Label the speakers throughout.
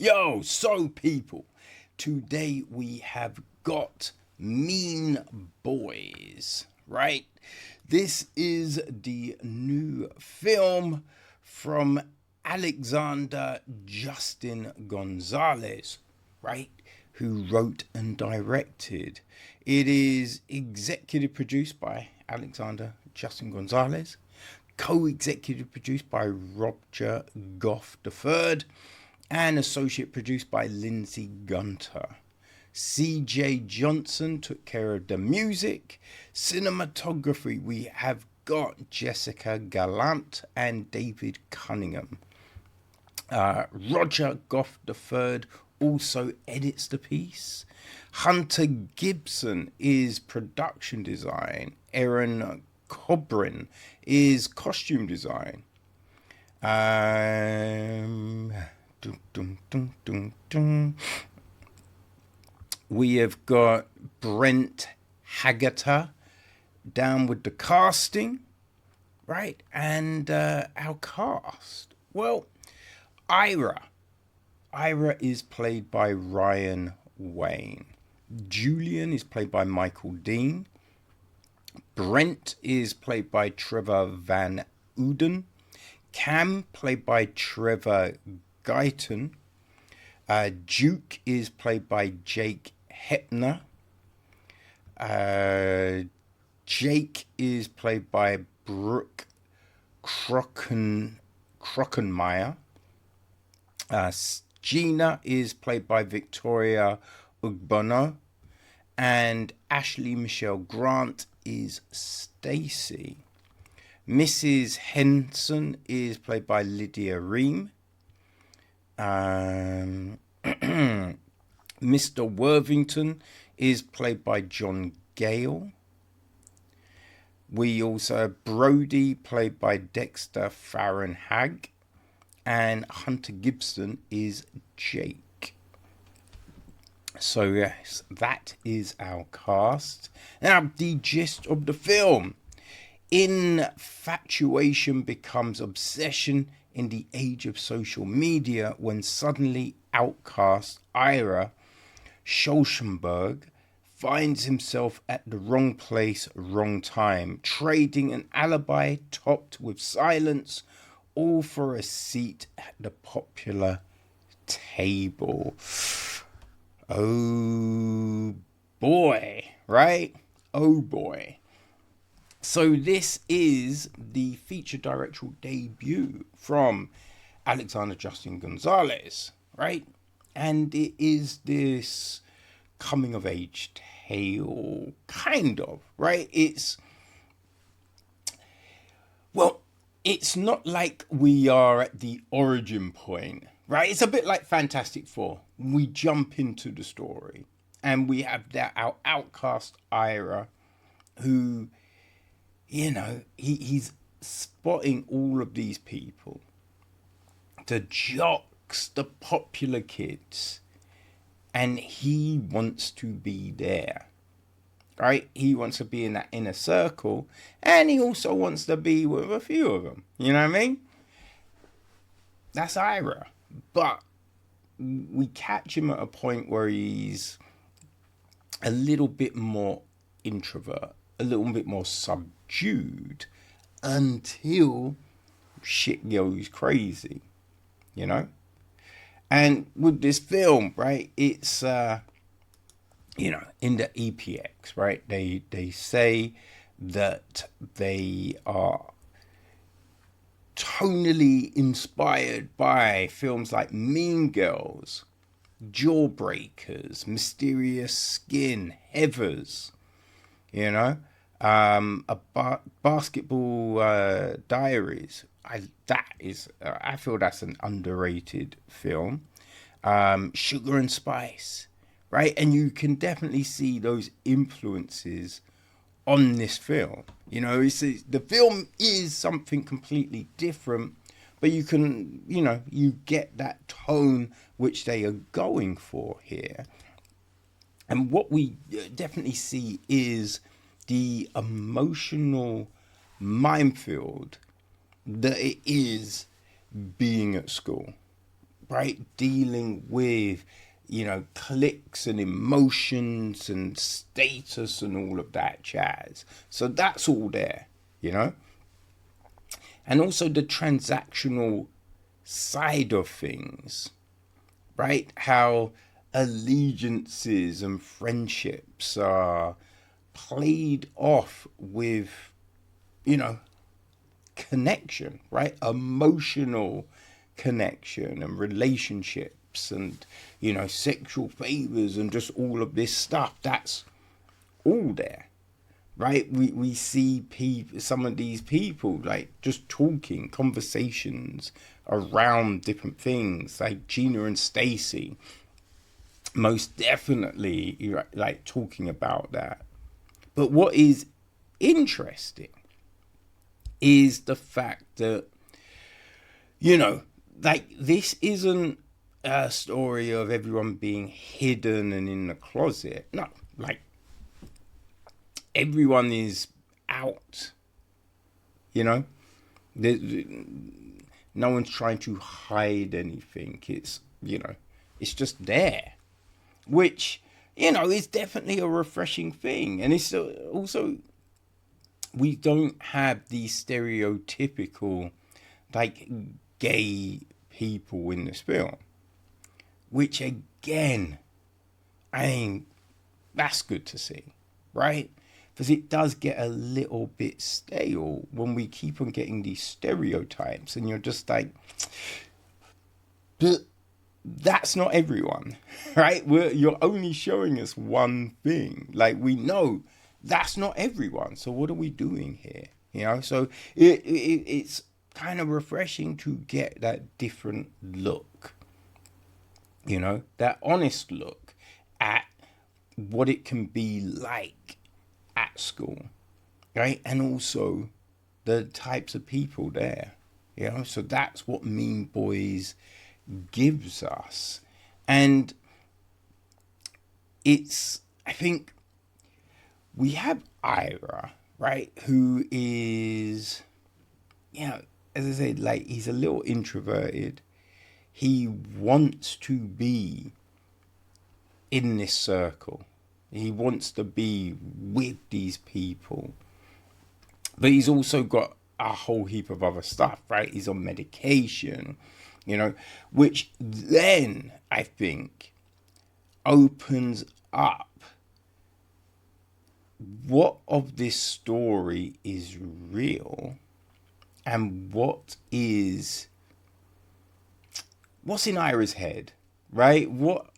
Speaker 1: Yo, so people, today we have got Mean Boys, right? This is the new film from Alexander Justin Gonzales, right? Who wrote and directed. It is executive produced by Alexander Justin Gonzales, co-executive produced by Roger Goff III, and associate produced by Lindsay Gunter. CJ Johnson took care of the music. Cinematography, we have got Jessica Gallant and David Cunningham. Roger Goff III also edits the piece. Hunter Gibson is production design. Erin Cobrin is costume design. We have got Brent Haggerter down with the casting, right? And our cast. Well, Ira is played by Ryan Wayne. Julian is played by Michael Dean. Brent is played by Trevor Van Uden. Cam, played by Trevor Guyton. Duke is played by Jake Hepner. Jake is played by Brooke Crockenmeyer. Gina is played by Victoria Ugbono. And Ashley Michelle Grant is Stacy. Mrs. Henson is played by Lydia Ream. Mr. Worthington is played by John Gale. We also have Brody, played by Dexter Farrenhag. And Hunter Gibson is Jake. So yes, that is our cast. Now, the gist of the film. Infatuation becomes obsession in the age of social media when suddenly outcast Ira Scholzenberg finds himself at the wrong place, wrong time, trading an alibi topped with silence, all for a seat at the popular table. Oh boy, right? Oh boy. So this is the feature directorial debut from Alexander Justin Gonzales, right? And it is this coming of age tale, kind of, right? It's not like we are at the origin point, right? It's a bit like Fantastic Four. We jump into the story and we have our outcast Ira who, he's spotting all of these people, the jocks, the popular kids, and he wants to be there, right? He wants to be in that inner circle, and he also wants to be with a few of them. You know what I mean? That's Ira. But we catch him at a point where he's a little bit more introvert, a little bit more subdued, until shit goes crazy, And with this film, right, it's in the EPX, right, they say that they are tonally inspired by films like Mean Girls, Jawbreakers, Mysterious Skin, Heathers, Basketball Diaries. I feel that's an underrated film. Sugar and Spice, right? And you can definitely see those influences on this film. The film is something completely different, but you can, you get that tone which they are going for here. And what we definitely see is the emotional minefield that it is being at school. right? Dealing with, clicks and emotions and status and all of that jazz. So that's all there, And also the transactional side of things, right? How allegiances and friendships are played off with, connection, right? Emotional connection and relationships and, sexual favors and just all of this stuff. That's all there, right? We see some of these people like just talking conversations around different things, like Gina and Stacy, most definitely like talking about that. But what is interesting is the fact that, like this isn't a story of everyone being hidden and in the closet. No, like everyone is out, There's, no one's trying to hide anything. It's, it's just there, which, is definitely a refreshing thing. And it's also, we don't have these stereotypical, like, gay people in this film, which again, that's good to see, right? Because it does get a little bit stale when we keep on getting these stereotypes and you're just like, but that's not everyone, right? You're only showing us one thing. Like, we know that's not everyone. So what are we doing here? So it's kind of refreshing to get that different look, that honest look at what it can be like at school, right? And also the types of people there, so that's what Mean Boys gives us. And I think we have Ira, right, who is, as I said, like, he's a little introverted. He wants to be in this circle. He wants to be with these people. But he's also got a whole heap of other stuff, right? He's on medication, which then I think opens up what of this story is real and what's in Ira's head, right?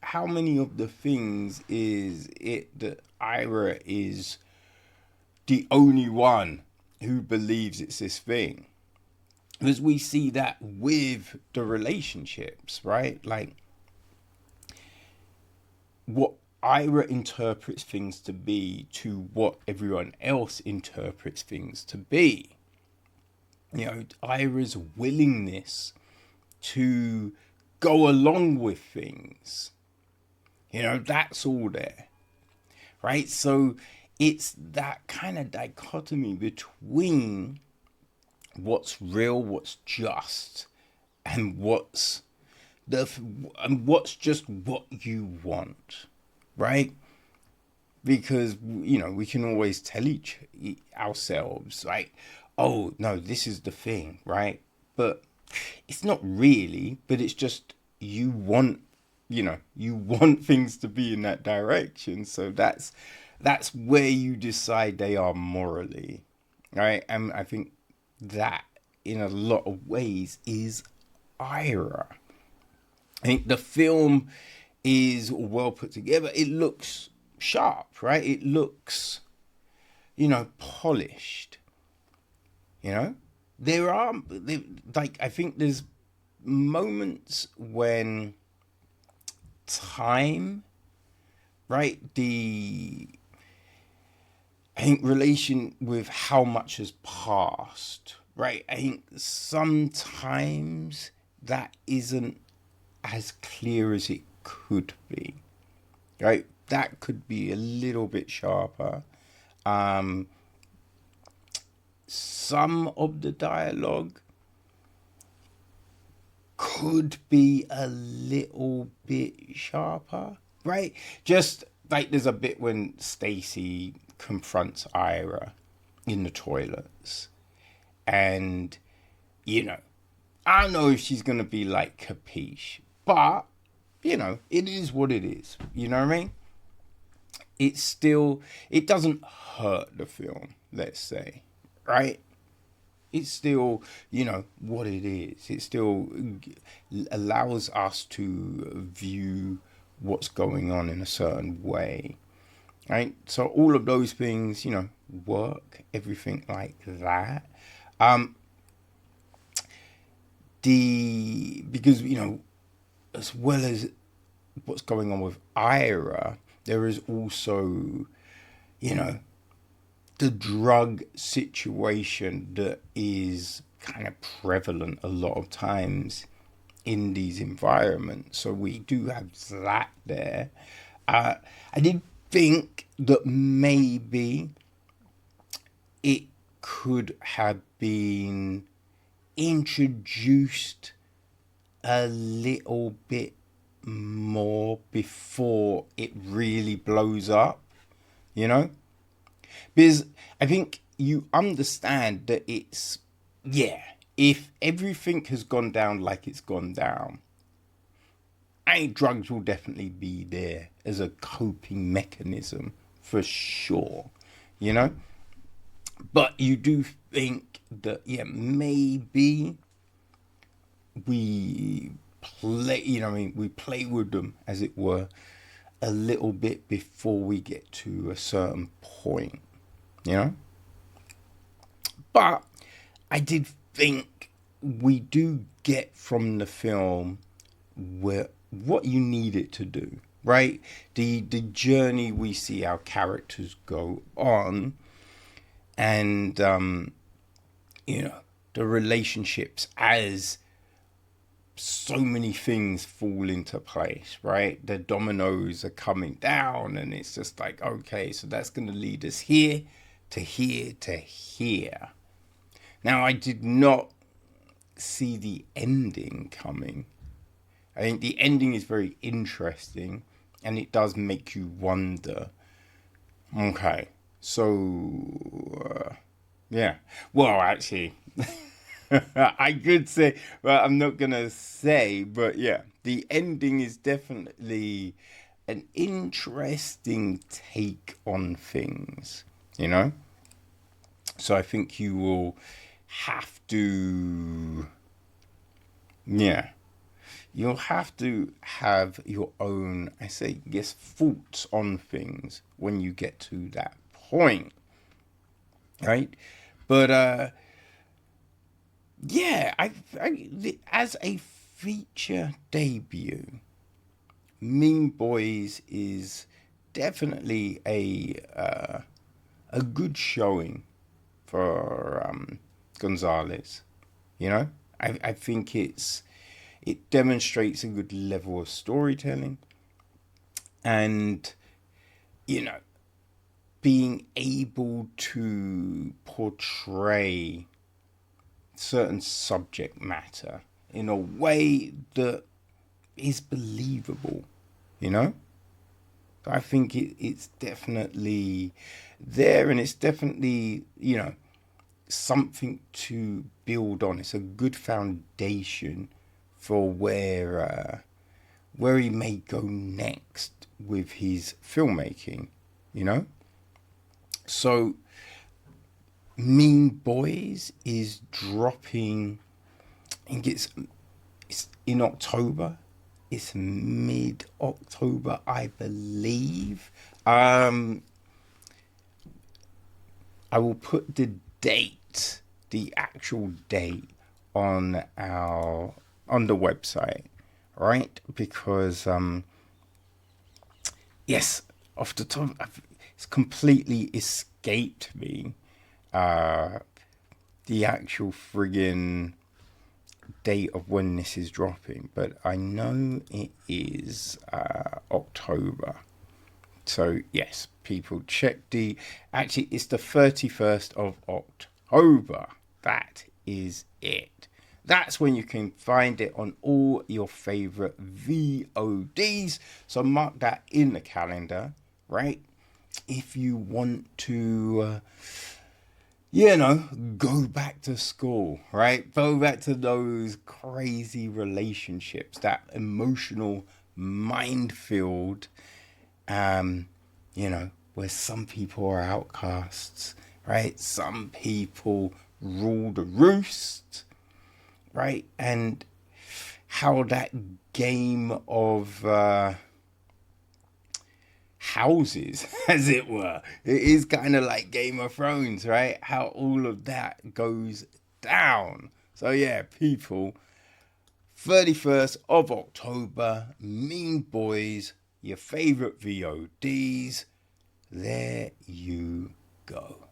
Speaker 1: How many of the things is it that Ira is the only one who believes it's this thing? Because we see that with the relationships, right? Like, what Ira interprets things to be to what everyone else interprets things to be. Ira's willingness to go along with things, that's all there, right? So it's that kind of dichotomy between what's real, what's just, and what's just what you want, right? Because, we can always tell ourselves, like, oh, no, this is the thing, right? But it's not really, but it's just you want things to be in that direction. So that's where you decide they are morally, right? And I think that in a lot of ways is Ira. I think the film is well put together. It looks sharp, right? It looks, polished. There are, like, I think there's moments when time, right? I think relation with how much has passed, right? I think sometimes that isn't as clear as it could be, right? That could be a little bit sharper. Some of the dialogue could be a little bit sharper, right? Just like there's a bit when Stacy confronts Ira in the toilets, and you know, I don't know if she's gonna be like capiche, but you know, it is what it is. You know what I mean? It's still, it doesn't hurt the film, let's say, right? It's still, you know, what it is. It still allows us to view what's going on in a certain way, right? So all of those things, you know, work, everything like that. Because, you know, as well as what's going on with Ira, there is also, you know, the drug situation that is kind of prevalent a lot of times in these environments. So we do have that there. I did think that maybe it could have been introduced a little bit more before it really blows up, you know? Because I think you understand that it's, yeah, if everything has gone down like it's gone down, I think drugs will definitely be there as a coping mechanism for sure, you know? But you do think that, yeah, maybe we play, you know what I mean, we play with them, as it were, a little bit before we get to a certain point, you know? But I did think we do get from the film what you need it to do, right? The journey we see our characters go on, and you know, the relationships as so many things fall into place, right? The dominoes are coming down, and it's just like, okay, so that's going to lead us here to here to here. Now, I did not see the ending coming. I think the ending is very interesting, and it does make you wonder, okay, so yeah, well, actually, I could say, well, I'm not gonna say, but yeah, the ending is definitely an interesting take on things, you know? So I think you will have to, yeah, you'll have to have your own, I say, yes, thoughts on things when you get to that point, right? But yeah, as a feature debut, Mean Boys is definitely a good showing for Gonzales. You know, I think it demonstrates a good level of storytelling, and you know, being able to portray certain subject matter in a way that is believable, you know? I think it's definitely there, and it's definitely, you know, something to build on. It's a good foundation for where he may go next with his filmmaking, you know? So Mean Boys is dropping, I think it's in October. It's mid-October, I believe. I will put the date, the actual date, on the website, right? Because yes, off the top, it's completely escaped me. The actual friggin' date of when this is dropping, but I know it is October. So yes, people check actually it's the 31st of October. That is it. That's when you can find it on all your favorite VODs. So mark that in the calendar, right? If you want to, go back to school, right? Go back to those crazy relationships, that emotional minefield, where some people are outcasts, right? Some people rule the roost, right? And how that game of houses, as it were, it is kind of like Game of Thrones, right? How all of that goes down. So yeah, people, 31st of October, Mean Boys, your favorite VODs. There you go.